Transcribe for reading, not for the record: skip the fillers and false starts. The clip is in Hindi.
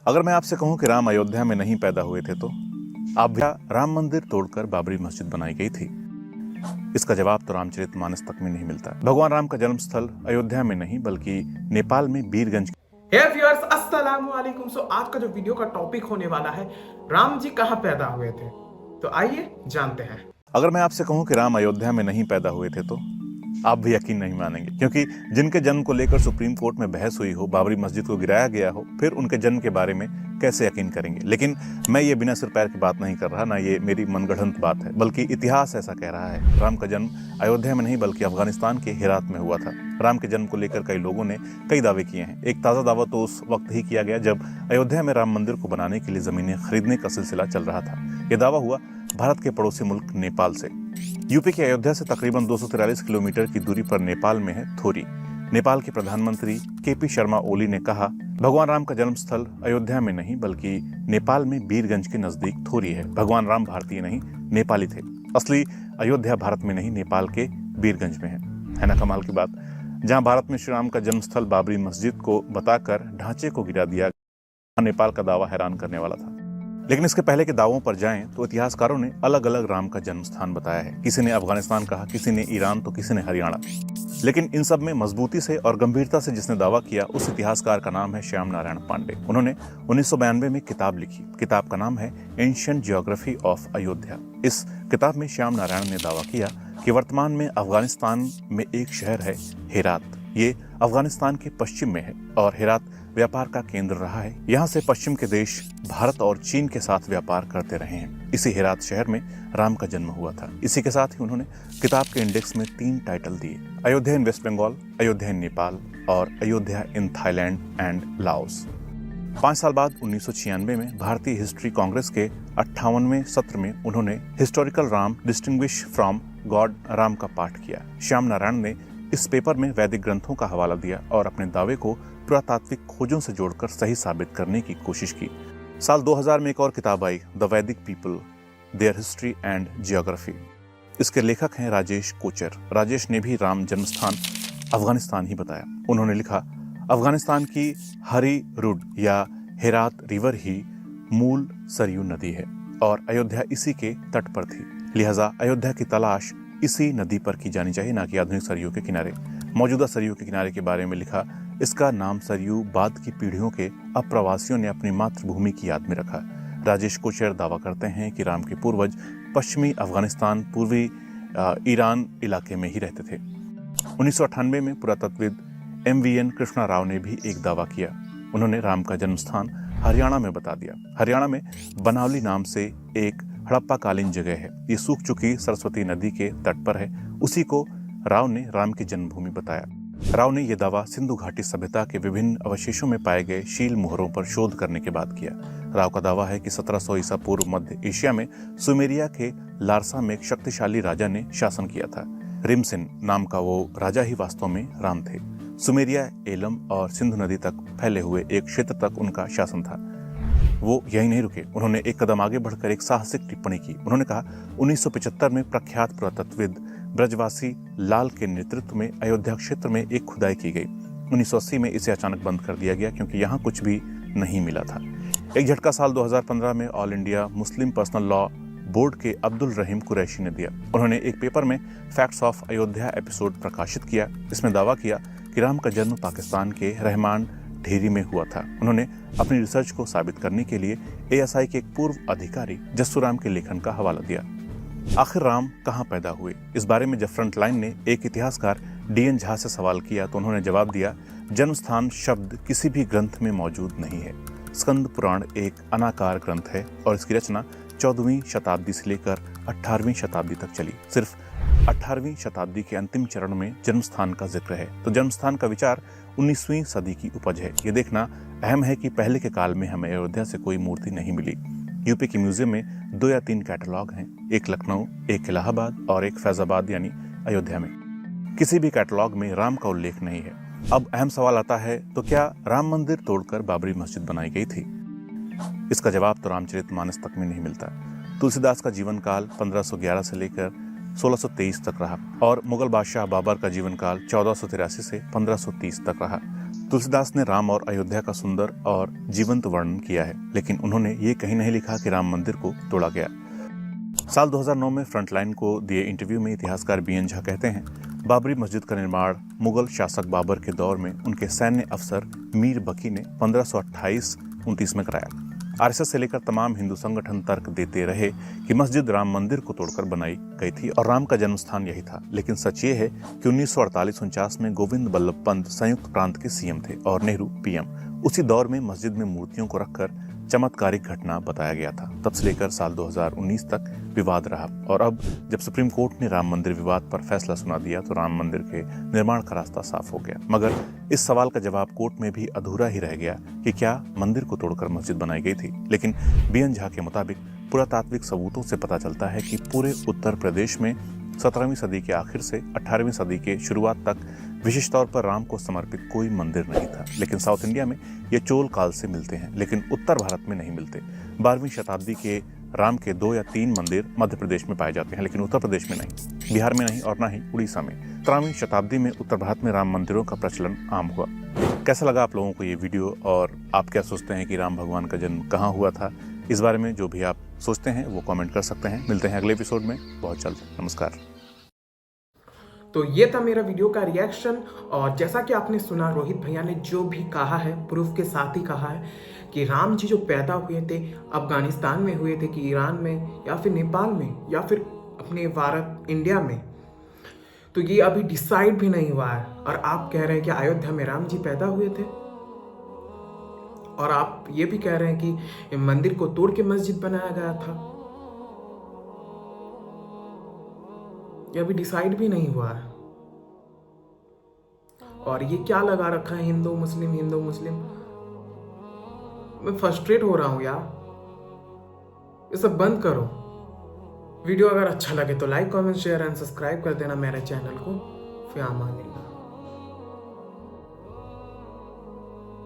अगर मैं आपसे कहूं कि राम अयोध्या में नहीं पैदा हुए थे तो आप क्या राम मंदिर तोड़कर बाबरी मस्जिद बनाई गई थी? इसका जवाब तो रामचरितमानस तक में नहीं मिलता। भगवान राम का जन्म स्थल अयोध्या में नहीं बल्कि नेपाल में बीरगंज। हे व्यूअर्स, अस्सलामु अलैकुम। आज का जो वीडियो का टॉपिक होने वाला है, राम जी कहाँ पैदा हुए थे। तो आइए जानते हैं। अगर मैं आपसे कहूं कि राम अयोध्या में नहीं पैदा हुए थे तो आप भी यकीन नहीं मानेंगे, क्योंकि जिनके जन्म को लेकर सुप्रीम कोर्ट में बहस हुई हो, बाबरी मस्जिद को गिराया गया हो, फिर उनके जन्म के बारे में कैसे यकीन करेंगे। लेकिन मैं ये बिना सिर पैर की बात नहीं कर रहा, ना ये मेरी मनगढ़ंत बात है, बल्कि इतिहास ऐसा कह रहा है। राम का जन्म अयोध्या में नहीं बल्कि अफगानिस्तान के हेरात में हुआ था। राम के जन्म को लेकर कई लोगों ने कई दावे किए हैं। एक ताज़ा दावा तो उस वक्त ही किया गया जब अयोध्या में राम मंदिर को बनाने के लिए जमीनें खरीदने का सिलसिला चल रहा था। यह दावा हुआ भारत के पड़ोसी मुल्क नेपाल से। यूपी के अयोध्या से तकरीबन 243 किलोमीटर की दूरी पर नेपाल में है थोरी। नेपाल के प्रधानमंत्री केपी शर्मा ओली ने कहा, भगवान राम का जन्म स्थल अयोध्या में नहीं बल्कि नेपाल में बीरगंज के नजदीक थोरी है। भगवान राम भारतीय नहीं, नेपाली थे। असली अयोध्या भारत में नहीं, नेपाल के बीरगंज में है ना कमाल की बात। जहां भारत में श्री राम का जन्म स्थल बाबरी मस्जिद को बताकर ढांचे को गिरा दिया, नेपाल का दावा हैरान करने वाला था। लेकिन इसके पहले के दावों पर जाएं तो इतिहासकारों ने अलग अलग राम का जन्म स्थान बताया है। किसी ने अफगानिस्तान कहा, किसी ने ईरान, तो किसी ने हरियाणा। लेकिन इन सब में मजबूती से और गंभीरता से जिसने दावा किया, उस इतिहासकार का नाम है श्याम नारायण पांडे। उन्होंने 1992 में किताब लिखी। किताब का नाम है एंशिएंट जियोग्राफी ऑफ अयोध्या। इस किताब में श्याम नारायण ने दावा किया कि वर्तमान में अफगानिस्तान में एक शहर है हेरात। ये अफगानिस्तान के पश्चिम में है और हेरात व्यापार का केंद्र रहा है। यहाँ से पश्चिम के देश भारत और चीन के साथ व्यापार करते रहे हैं। इसी हेरात शहर में राम का जन्म हुआ था। इसी के साथ ही उन्होंने किताब के इंडेक्स में 3 टाइटल दिए: अयोध्या इन वेस्ट बंगाल, अयोध्या इन नेपाल और Ayodhya in Thailand and Laos. 5 साल बाद 1996 में भारतीय हिस्ट्री कांग्रेस के 58वें सत्र में उन्होंने historical Ram distinguish from God Ram का पाठ किया। श्याम नारायण ने इस पेपर में वैदिक ग्रंथों का हवाला दिया और अपने दावे को पुरातात्विक खोजों से जोड़कर सही साबित करने की कोशिश की। साल 2000 में एक और किताब आई, द वैदिक people, there history and geography. इसके लेखक हैं राजेश कोचर। राजेश ने भी राम जन्म स्थान अफगानिस्तान ही बताया। उन्होंने लिखा, अफगानिस्तान की हरी रुड या हेरात रिवर ही मूल सरयू नदी है और अयोध्या इसी के तट पर थी। लिहाजा अयोध्या की तलाश इसी नदी पर की जानी चाहिए, ना कि आधुनिक सरयू के किनारे। मौजूदा सरयू के किनारे के बारे में लिखा, इसका नाम सरयू बाद की पीढ़ियों के अप्रवासियों ने अपनी मातृभूमि की याद में रखा। राजेश कोचर दावा करते हैं कि राम के पूर्वज पश्चिमी अफगानिस्तान, पूर्वी ईरान इलाके में ही रहते थे। 1998 में पुरातत्वविद MVN कृष्णा राव ने भी एक दावा किया। उन्होंने राम का जन्म स्थान हरियाणा में बता दिया। हरियाणा में बनावली नाम से एक हड़प्पाकालीन जगह है। ये सूख चुकी सरस्वती नदी के तट पर है। उसी को राव ने राम की जन्मभूमि बताया। राव ने यह दावा सिंधु घाटी सभ्यता के विभिन्न अवशेषों में पाए गए शील मोहरों पर शोध करने के बाद किया। राव का दावा है कि 1700 ईसा पूर्व मध्य एशिया में सुमेरिया के लारसा में एक शक्तिशाली राजा ने शासन किया था। रिमसिन नाम का वो राजा ही वास्तव में राम थे। सुमेरिया, एलम और सिंधु नदी तक फैले हुए एक क्षेत्र तक उनका शासन था। वो यही नहीं रुके, उन्होंने एक कदम आगे बढ़कर एक साहसिक टिप्पणी की। उन्होंने कहा, 1975 में प्रख्यात पुरातत्वविद ब्रजवासी लाल के नेतृत्व में अयोध्या क्षेत्र में एक खुदाई की गई। 1980 में इसे अचानक बंद कर दिया गया क्योंकि यहाँ कुछ भी नहीं मिला था। एक झटका साल 2015 में all India Muslim personal law board के अब्दुल रहीम कुरैशी ने दिया। उन्होंने एक पेपर में फैक्ट्स ऑफ अयोध्या एपिसोड प्रकाशित किया। इसमें दावा किया कि राम का जन्म पाकिस्तान के रहमान ढेरी में हुआ था। उन्होंने अपनी रिसर्च को साबित करने के लिए ASI के एक पूर्व अधिकारी जस्सू राम के लेखन का हवाला दिया। आखिर राम कहाँ पैदा हुए, इस बारे में जब फ्रंटलाइन ने एक इतिहासकार DN झा से सवाल किया तो उन्होंने जवाब दिया, जन्म स्थान शब्द किसी भी ग्रंथ में मौजूद नहीं है। स्कंद पुराण एक अनाकार ग्रंथ है और इसकी रचना 14वीं शताब्दी से लेकर 18वीं शताब्दी तक चली। सिर्फ 18वीं शताब्दी के अंतिम चरण में जन्म स्थान का जिक्र है। तो जन्म स्थान का विचार 19वीं सदी की उपज है। ये देखना अहम है कि पहले के काल में हमें अयोध्या से कोई मूर्ति नहीं मिली। यूपी के म्यूजियम में 2 या 3 कैटलॉग हैं, एक लखनऊ, एक इलाहाबाद और एक फैजाबाद यानी अयोध्या में। किसी भी कैटलॉग में राम का उल्लेख नहीं है। अब अहम सवाल आता है, तो क्या राम मंदिर तोड़कर बाबरी मस्जिद बनाई गई थी? इसका जवाब तो रामचरितमानस तक में नहीं मिलता। तुलसीदास का जीवन काल 1511 से लेकर 1623 तक रहा और मुगल बादशाह बाबर का जीवन काल 1483 से 1530 तक रहा। तुलसीदास ने राम और अयोध्या का सुंदर और जीवंत वर्णन किया है, लेकिन उन्होंने ये कहीं नहीं लिखा कि राम मंदिर को तोड़ा गया। साल 2009 में फ्रंटलाइन को दिए इंटरव्यू में इतिहासकार बीएन झा कहते हैं, बाबरी मस्जिद का निर्माण मुगल शासक बाबर के दौर में उनके सैन्य अफसर मीर बकी ने 1528-29 में कराया। आरएसएस से लेकर तमाम हिंदू संगठन तर्क देते रहे कि मस्जिद राम मंदिर को तोड़कर बनाई गई थी और राम का जन्म स्थान यही था। लेकिन सच ये है कि 1948-49 में गोविंद बल्लभ पंत संयुक्त प्रांत के सीएम थे और नेहरू पीएम। उसी दौर में मस्जिद में मूर्तियों को रखकर चमत्कारिक घटना बताया गया था। तब से लेकर साल 2019 तक विवाद रहा और अब जब सुप्रीम कोर्ट ने राम मंदिर विवाद पर फैसला सुना दिया तो राम मंदिर के निर्माण का रास्ता साफ हो गया। मगर इस सवाल का जवाब कोर्ट में भी अधूरा ही रह गया कि क्या मंदिर को तोड़कर मस्जिद बनाई गई थी। लेकिन बीएन झा के मुताबिक पुरातात्विक सबूतों से पता चलता है कि पूरे उत्तर प्रदेश में 17वीं सदी के आखिर से 18वीं सदी के शुरुआत तक विशेष तौर पर राम को समर्पित कोई मंदिर नहीं था। लेकिन साउथ इंडिया में ये चोल काल से मिलते हैं, लेकिन उत्तर भारत में नहीं मिलते। 12वीं शताब्दी के राम के 2 या 3 मंदिर मध्य प्रदेश में पाए जाते हैं, लेकिन उत्तर प्रदेश में नहीं, बिहार में नहीं और ना ही उड़ीसा में। 13वीं शताब्दी में उत्तर भारत में राम मंदिरों का प्रचलन आम हुआ। कैसा लगा आप लोगों को ये वीडियो और आप क्या सोचते हैं कि राम भगवान का जन्म कहाँ हुआ था? इस बारे में जो भी आप सोचते हैं वो कमेंट कर सकते हैं। मिलते हैं अगले एपिसोड में बहुत जल्द। नमस्कार। तो ये था मेरा वीडियो का रिएक्शन। और जैसा कि आपने सुना, रोहित भैया ने जो भी कहा है प्रूफ के साथ ही कहा है कि राम जी जो पैदा हुए थे अफगानिस्तान में हुए थे कि ईरान में या फिर नेपाल में या फिर अपने भारत इंडिया में, तो ये अभी डिसाइड भी नहीं हुआ है। और आप कह रहे हैं कि अयोध्या में राम जी पैदा हुए थे और आप ये भी कह रहे हैं कि मंदिर को तोड़ के मस्जिद बनाया गया था। ये अभी डिसाइड भी नहीं हुआ है। और ये क्या लगा रखा है हिंदू मुस्लिम हिंदू मुस्लिम। मैं फ्रस्ट्रेट हो रहा हूं यार, ये सब बंद करो। वीडियो अगर अच्छा लगे तो like comment share and subscribe कर देना मेरे चैनल को। फिर अमान अल्लाह।